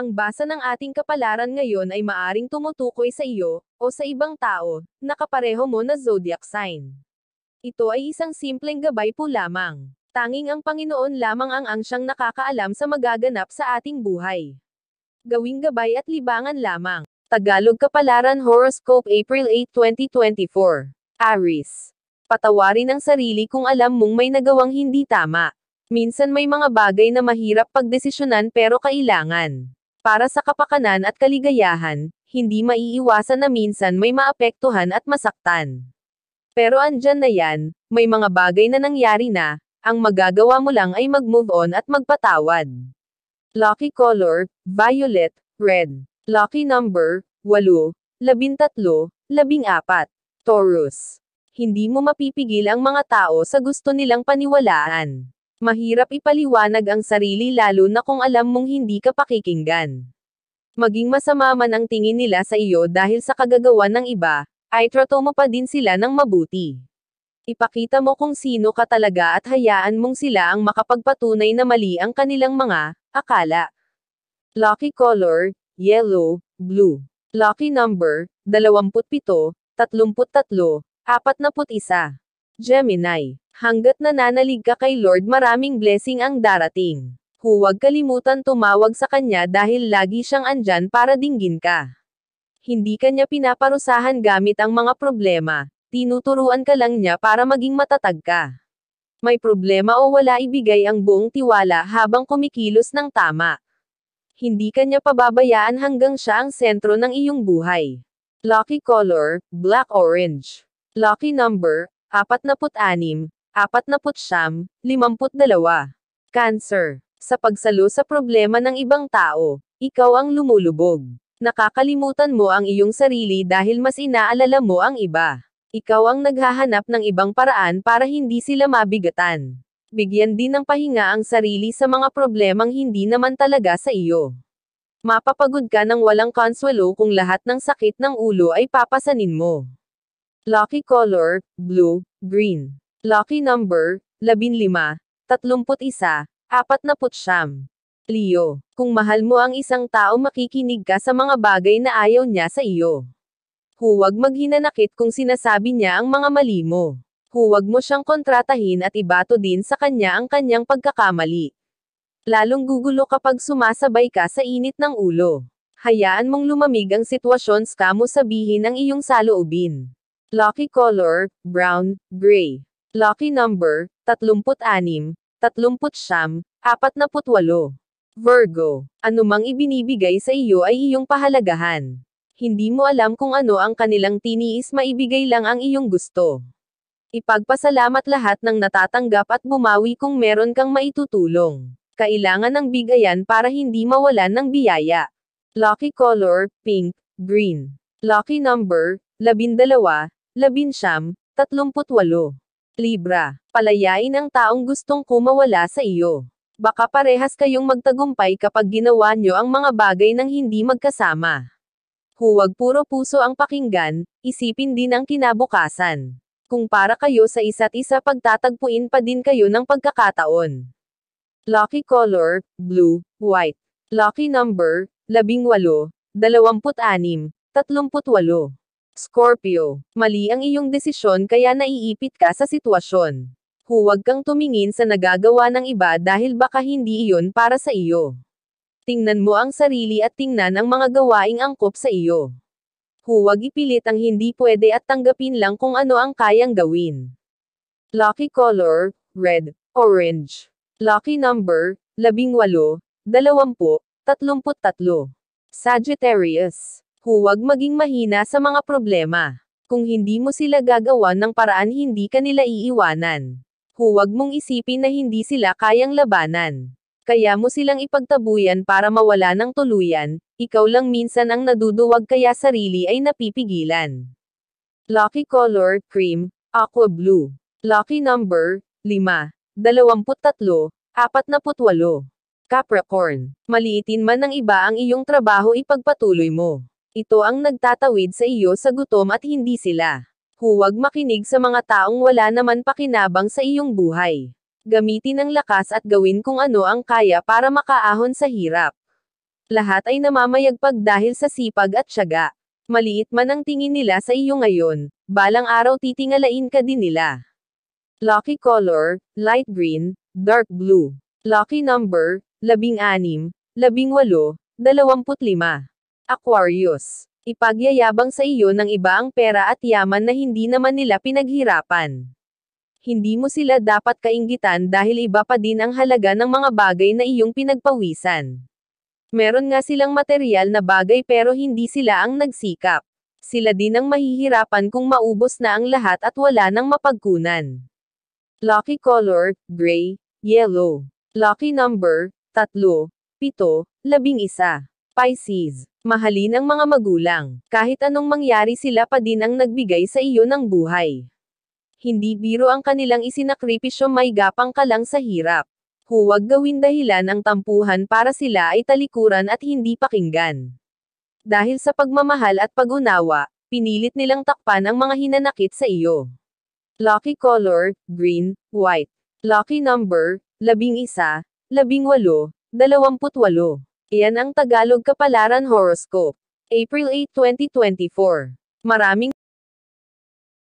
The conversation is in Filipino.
Ang basa ng ating kapalaran ngayon ay maaring tumutukoy sa iyo, o sa ibang tao, na kapareho mo na zodiac sign. Ito ay isang simpleng gabay po lamang. Tanging ang Panginoon lamang ang siyang nakakaalam sa magaganap sa ating buhay. Gawing gabay at libangan lamang. Tagalog Kapalaran Horoscope April 8, 2024. Aries. Patawarin ang sarili kung alam mong may nagawang hindi tama. Minsan may mga bagay na mahirap pagdesisyonan pero kailangan. Para sa kapakanan at kaligayahan, hindi maiiwasan na minsan may maapektuhan at masaktan. Pero andyan na yan, may mga bagay na nangyari na, ang magagawa mo lang ay mag-move on at magpatawad. Lucky color, violet, red. Lucky number, 8, 13, 14. Taurus. Hindi mo mapipigil ang mga tao sa gusto nilang paniwalaan. Mahirap ipaliwanag ang sarili lalo na kung alam mong hindi ka pakikinggan. Maging masama man ang tingin nila sa iyo dahil sa kagagawan ng iba, ay trato mo pa din sila ng mabuti. Ipakita mo kung sino ka talaga at hayaan mong sila ang makapagpatunay na mali ang kanilang mga akala. Lucky color, yellow, blue. Lucky number, 27, 33, 41. Gemini. Hanggat nananalig ka kay Lord maraming blessing ang darating. Huwag kalimutan tumawag sa Kanya dahil lagi siyang andyan para dinggin ka. Hindi Kanya pinaparusahan gamit ang mga problema, tinuturuan ka lang Niya para maging matatag ka. May problema o wala ibigay ang buong tiwala habang kumikilos ng tama. Hindi Kanya pababayaan hanggang Siya ang sentro ng iyong buhay. Lucky color, black-orange. Lucky number, 46, 49, 52. Cancer. Sa pagsalo sa problema ng ibang tao, ikaw ang lumulubog. Nakakalimutan mo ang iyong sarili dahil mas inaalala mo ang iba. Ikaw ang naghahanap ng ibang paraan para hindi sila mabigatan. Bigyan din ng pahinga ang sarili sa mga problemang hindi naman talaga sa iyo. Mapapagod ka ng walang konsuelo kung lahat ng sakit ng ulo ay papasanin mo. Lucky color, blue, green. Lucky number, 15, 31, 49. Leo. Kung mahal mo ang isang tao makikinig ka sa mga bagay na ayaw niya sa iyo. Huwag maghinanakit kung sinasabi niya ang mga mali mo. Huwag mo siyang kontratahin at ibato din sa kanya ang kanyang pagkakamali. Lalong gugulo kapag sumasabay ka sa init ng ulo. Hayaan mong lumamig ang sitwasyon ska mo sabihin ang iyong saloobin. Lucky color, brown, gray. Lucky number, 36, 39, 48. Virgo. Anumang ibinibigay sa iyo ay iyong pahalagahan. Hindi mo alam kung ano ang kanilang tiniis maibigay lang ang iyong gusto. Ipagpasalamat lahat ng natatanggap at bumawi kung meron kang maitutulong. Kailangan ng bigayan para hindi mawalan ng biyaya. Lucky color, pink, green. Lucky number, 12, 11, 38. Libra. Palayain ang taong gustong kumawala sa iyo. Baka parehas kayong magtagumpay kapag ginawa nyo ang mga bagay ng hindi magkasama. Huwag puro puso ang pakinggan, isipin din ang kinabukasan. Kung para kayo sa isa't isa pagtatagpuin pa din kayo ng pagkakataon. Lucky color, blue, white. Lucky number, 18, 26, 38. Scorpio. Mali ang iyong desisyon kaya naiipit ka sa sitwasyon. Huwag kang tumingin sa nagagawa ng iba dahil baka hindi iyon para sa iyo. Tingnan mo ang sarili at tingnan ang mga gawaing angkop sa iyo. Huwag ipilit ang hindi pwede at tanggapin lang kung ano ang kayang gawin. Lucky color, red, orange. Lucky number, 18, 20, 33. Sagittarius. Huwag maging mahina sa mga problema. Kung hindi mo sila gagawan ng paraan hindi ka nila iiwanan. Huwag mong isipin na hindi sila kayang labanan. Kaya mo silang ipagtabuyan para mawala ng tuluyan, ikaw lang minsan ang naduduwag kaya sarili ay napipigilan. Lucky color, cream, aqua blue. Lucky number, 5, 23, 48. Capricorn. Maliitin man ng iba ang iyong trabaho ipagpatuloy mo. Ito ang nagtatawid sa iyo sa gutom at hindi sila. Huwag makinig sa mga taong wala naman pakinabang sa iyong buhay. Gamitin ang lakas at gawin kung ano ang kaya para makaahon sa hirap. Lahat ay namamayagpag dahil sa sipag at tiyaga. Maliit man ang tingin nila sa iyo ngayon, balang araw titingalain ka din nila. Lucky color, light green, dark blue. Lucky number, 16, 18, 25. Aquarius. Ipagyayabang sa iyo ng iba ang pera at yaman na hindi naman nila pinaghirapan. Hindi mo sila dapat kainggitan dahil iba pa din ang halaga ng mga bagay na iyong pinagpawisan. Meron nga silang material na bagay pero hindi sila ang nagsikap. Sila din ang mahihirapan kung maubos na ang lahat at wala nang mapagkunan. Lucky color, gray, yellow. Lucky number, 3, 7, 11. Pisces. Mahalin ang mga magulang. Kahit anong mangyari sila pa din ang nagbigay sa iyo ng buhay. Hindi biro ang kanilang isinakripisyo, may gapang ka lang sa hirap. Huwag gawin dahilan ang tampuhan para sila ay talikuran at hindi pakinggan. Dahil sa pagmamahal at pag-unawa, pinilit nilang takpan ang mga hinanakit sa iyo. Lucky color, green, white. Lucky number, 11, 18, 28. Iyan ang Tagalog Kapalaran Horoscope. April 8, 2024. Maraming